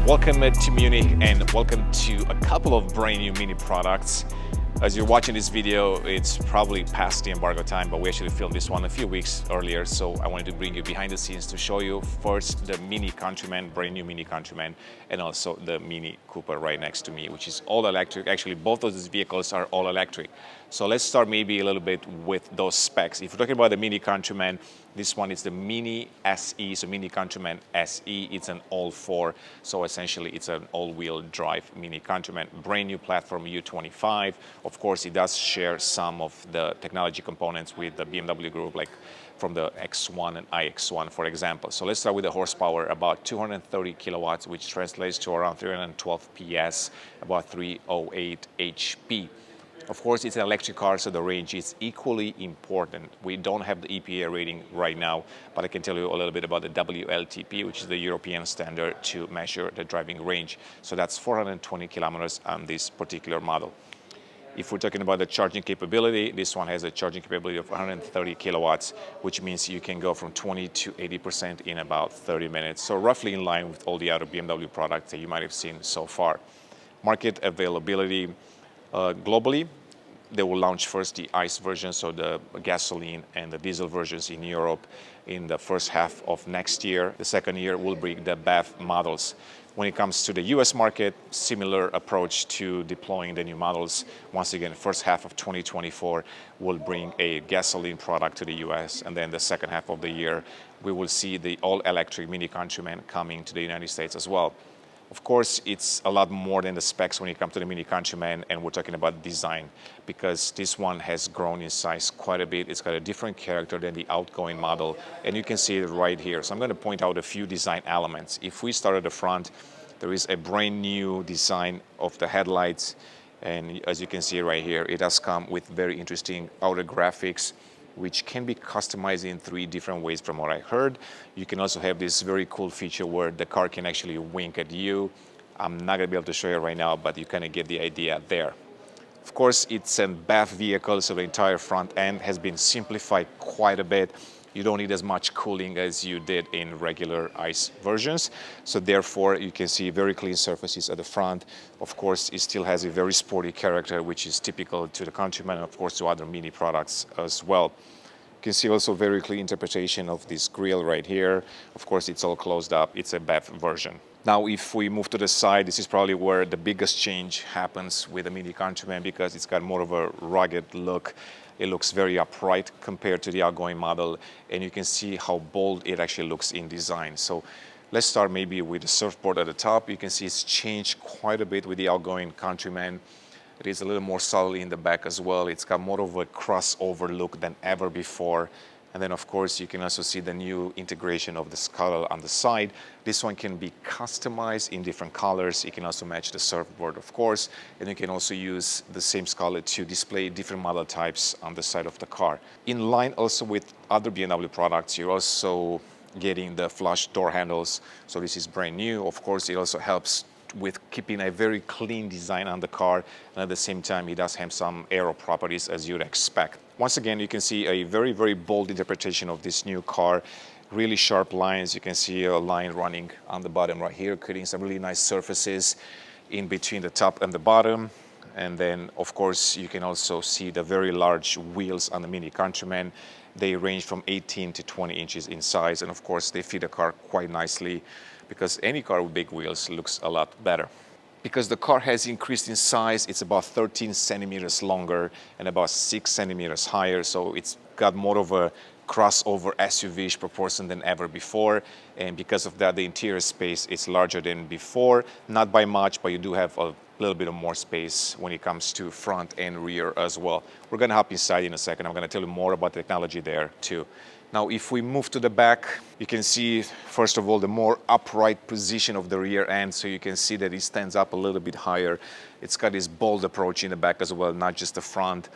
Welcome to Munich and welcome to a couple of brand new Mini products. As you're watching this video, it's probably past the embargo time, but we actually filmed this one a few weeks earlier, so I wanted to bring you behind the scenes to show you first the Mini Countryman, brand new Mini Countryman, and also the Mini Cooper right next to me, which is all electric. Actually, both of these vehicles are all electric. So let's start maybe a little bit with those specs. If you're talking about the Mini Countryman, this one is the Mini SE, so Mini Countryman SE. It's an all-4, so essentially it's an all-wheel drive Mini Countryman. Brand new platform U25. Of course, it does share some of the technology components with the BMW group, like from the X1 and iX1, for example. So let's start with the horsepower, about 230 kilowatts, which translates to around 312 PS, about 308 HP. Of course, it's an electric car, so the range is equally important. We don't have the EPA rating right now, but I can tell you a little bit about the WLTP, which is the European standard to measure the driving range. So that's 420 kilometers on this particular model. If we're talking about the charging capability, this one has a charging capability of 130 kilowatts, which means you can go from 20 to 80% in about 30 minutes. So roughly in line with all the other BMW products that you might have seen so far. Market availability. Globally, they will launch first the ICE version, so the gasoline and the diesel versions in Europe in the first half of next year. The second year will bring the BEV models. When it comes to the US market, similar approach to deploying the new models. Once again, first half of 2024 will bring a gasoline product to the US, and then the second half of the year, we will see the all-electric Mini Countryman coming to the United States as well. Of course, it's a lot more than the specs when it comes to the Mini Countryman, and we're talking about design, because this one has grown in size quite a bit. It's got a different character than the outgoing model, and you can see it right here. So I'm going to point out a few design elements. If we start at the front, there is a brand new design of the headlights, and as you can see right here, it has come with very interesting outer graphics, which can be customized in 3 different ways from what I heard. You can also have this very cool feature where the car can actually wink at you. I'm not gonna be able to show you right now, but you kind of get the idea there. Of course, it's a BEV vehicle, so the entire front end has been simplified quite a bit. You don't need as much cooling as you did in regular ICE versions. So therefore, you can see very clean surfaces at the front. Of course, it still has a very sporty character, which is typical to the Countryman and of course to other Mini products as well. You can see also very clean interpretation of this grille right here. Of course, it's all closed up. It's a BEV version. Now, if we move to the side, this is probably where the biggest change happens with the Mini Countryman, because it's got more of a rugged look. It looks very upright compared to the outgoing model, and you can see how bold it actually looks in design. So let's start maybe with the surfboard at the top. You can see it's changed quite a bit with the outgoing Countryman. It is a little more subtle in the back as well. It's got more of a crossover look than ever before. And then, of course, you can also see the new integration of the skull on the side. This one can be customized in different colors. It can also match the surfboard, of course. And you can also use the same skull to display different model types on the side of the car. In line also with other BMW products, you're also getting the flush door handles. So this is brand new. Of course, it also helps with keeping a very clean design on the car, and at the same time it does have some aero properties as you'd expect. Once again, you can see a very, very bold interpretation of this new car. Really sharp lines. You can see a line running on the bottom right here, creating some really nice surfaces in between the top and the bottom. And then, of course, you can also see the very large wheels on the Mini Countryman. They range from 18 to 20 inches in size, and of course they fit the car quite nicely, because any car with big wheels looks a lot better. Because the car has increased in size, it's about 13 centimeters longer and about 6 centimeters higher, so it's got more of a crossover SUV-ish proportion than ever before, and because of that, the interior space is larger than before. Not by much, but you do have a little bit of more space when it comes to front and rear as well. We're gonna hop inside in a second. I'm gonna tell you more about the technology there too. Now, if we move to the back, you can see, first of all, the more upright position of the rear end. So you can see that it stands up a little bit higher. It's got this bold approach in the back as well, not just the front.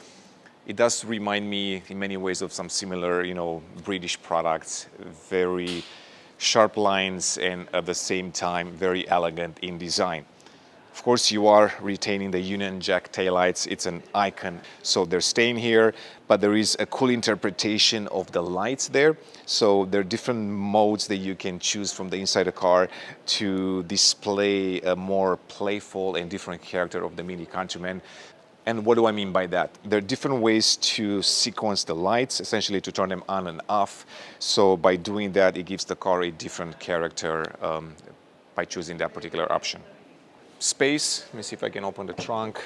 It does remind me in many ways of some similar, British products. Very sharp lines and at the same time, very elegant in design. Of course, you are retaining the Union Jack taillights. It's an icon, so they're staying here, but there is a cool interpretation of the lights there. So there are different modes that you can choose from the inside the car to display a more playful and different character of the Mini Countryman. And what do I mean by that? There are different ways to sequence the lights, essentially to turn them on and off. So by doing that, it gives the car a different character by choosing that particular option. Space, let me see if I can open the trunk.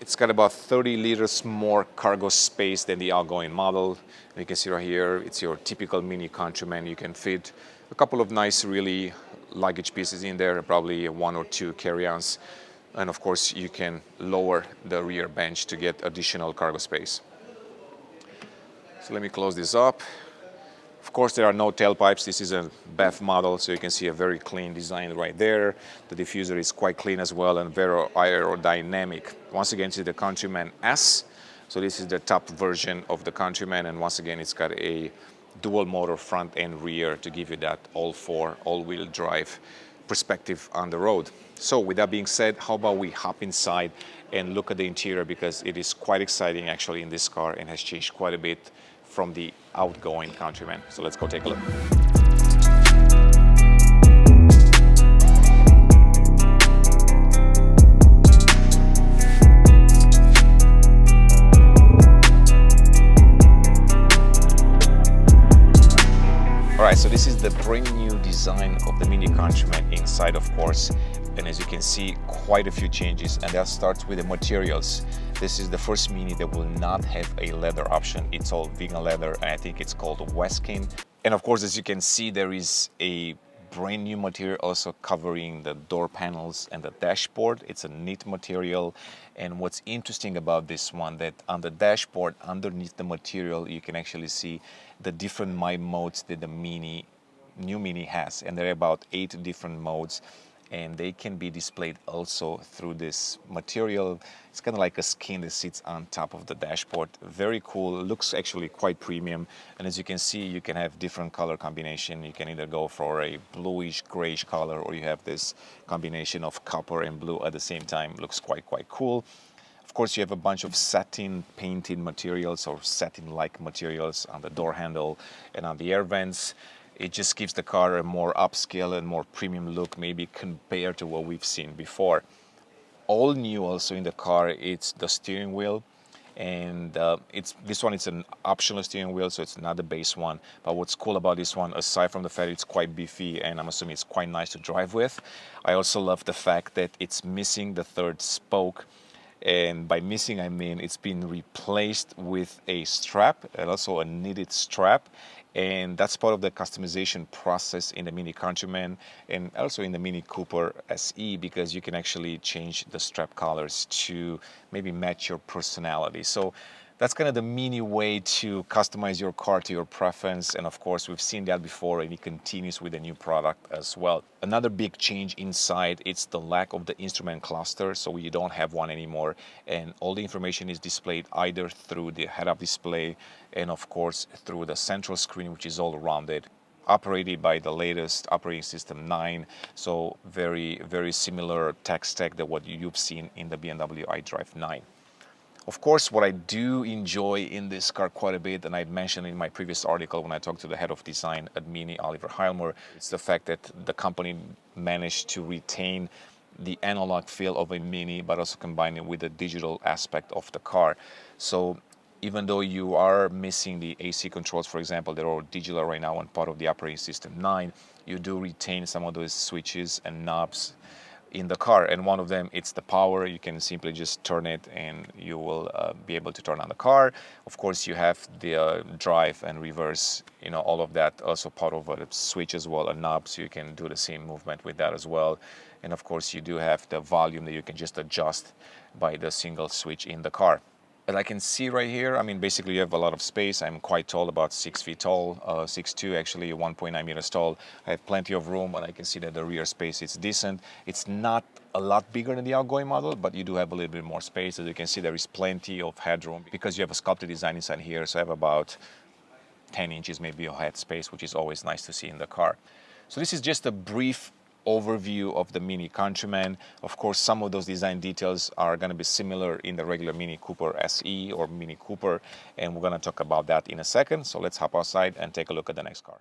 It's got about 30 liters more cargo space than the outgoing model. And you can see right here, it's your typical Mini Countryman. You can fit a couple of nice, really luggage pieces in there, probably one or two carry-ons. And of course, you can lower the rear bench to get additional cargo space. So let me close this up. Of course, there are no tailpipes. This is a BEV model, so you can see a very clean design right there. The diffuser is quite clean as well and very aerodynamic. Once again, this is the Countryman S. So this is the top version of the Countryman, and once again, it's got a dual motor front and rear to give you that all-4, all-wheel drive perspective on the road. So with that being said, how about we hop inside and look at the interior, because it is quite exciting actually in this car and has changed quite a bit from the outgoing Countryman. So let's go take a look. All right, so this is the brand new design of the Mini Countryman inside, of course. And as you can see, quite a few changes, and that starts with the materials. This is the first Mini that will not have a leather option. It's all vegan leather, and I think it's called Weskin. And of course, as you can see, there is a brand new material also covering the door panels and the dashboard. It's a neat material. And what's interesting about this one, that on the dashboard, underneath the material, you can actually see the different mild modes that the new Mini has. And there are about 8 different modes, and they can be displayed also through this material. It's kind of like a skin that sits on top of the dashboard. Very cool, looks actually quite premium. And as you can see, you can have different color combination. You can either go for a bluish, grayish color, or you have this combination of copper and blue at the same time. Looks quite cool. Of course, you have a bunch of satin painted materials or satin-like materials on the door handle and on the air vents. It just gives the car a more upscale and more premium look, maybe compared to what we've seen before. All new also in the car, it's the steering wheel. And this one is an optional steering wheel, so it's not the base one. But what's cool about this one, aside from the fact it's quite beefy and I'm assuming it's quite nice to drive with, I also love the fact that it's missing the third spoke. And by missing, I mean it's been replaced with a strap, and also a knitted strap. And that's part of the customization process in the Mini Countryman and also in the Mini Cooper SE, because you can actually change the strap colors to maybe match your personality. So that's kind of the Mini way to customize your car to your preference. And of course, we've seen that before, and it continues with the new product as well. Another big change inside, it's the lack of the instrument cluster. So you don't have one anymore. And all the information is displayed either through the head-up display and of course through the central screen, which is all rounded, operated by the latest operating system 9. So very similar tech stack than what you've seen in the BMW iDrive 9. Of course, what I do enjoy in this car quite a bit, and I mentioned in my previous article when I talked to the head of design at MINI, Oliver Heilmer, it's the fact that the company managed to retain the analog feel of a Mini, but also combine it with the digital aspect of the car. So even though you are missing the AC controls, for example, they're all digital right now and part of the operating system 9, you do retain some of those switches and knobs in the car, and one of them, it's the power. You can simply just turn it and you will be able to turn on the car. Of course, you have the drive and reverse, all of that also part of a switch as well, a knob, so you can do the same movement with that as well. And of course, you do have the volume that you can just adjust by the single switch in the car. As I can see right here, I mean, basically you have a lot of space. I'm quite tall, about 6 feet tall, 6'2", actually 1.9 meters tall. I have plenty of room, and I can see that the rear space is decent. It's not a lot bigger than the outgoing model, but you do have a little bit more space. As you can see, there is plenty of headroom because you have a sculpted design inside here. So I have about 10 inches maybe of head space, which is always nice to see in the car. So this is just a brief overview of the Mini Countryman. Of course, some of those design details are going to be similar in the regular Mini Cooper SE or Mini Cooper, and we're going to talk about that in a second. So let's hop outside and take a look at the next car.